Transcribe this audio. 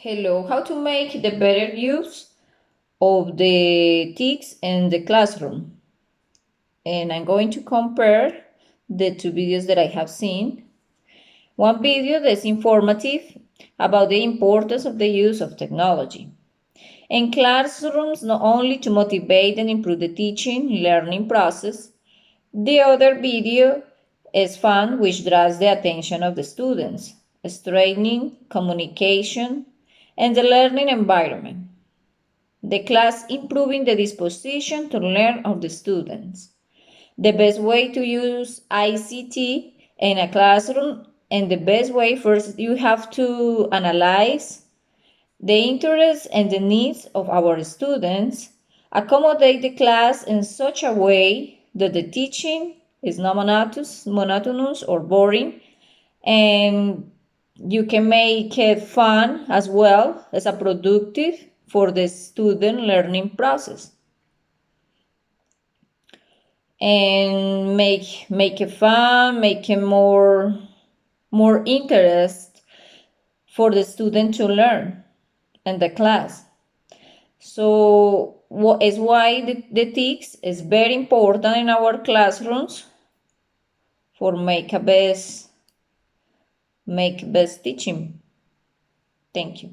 Hello, how to make the better use of the TICS in the classroom. And I'm going to compare the two videos that I have seen. One video that's informative about the importance of the use of technology in classrooms, not only to motivate and improve the teaching learning process. The other video is fun, which draws the attention of the students, strengthening communication and the learning environment. The class improving the disposition to learn of the students. The best way to use ICT in a classroom, and the best way, first you have to analyze the interests and the needs of our students, accommodate the class in such a way that the teaching is not monotonous or boring, and you can make it fun as well as a productive for the student learning process. And make it fun, make it more interest for the student to learn in the class. So what is why the TICS is very important in our classrooms for make best teaching. Thank you.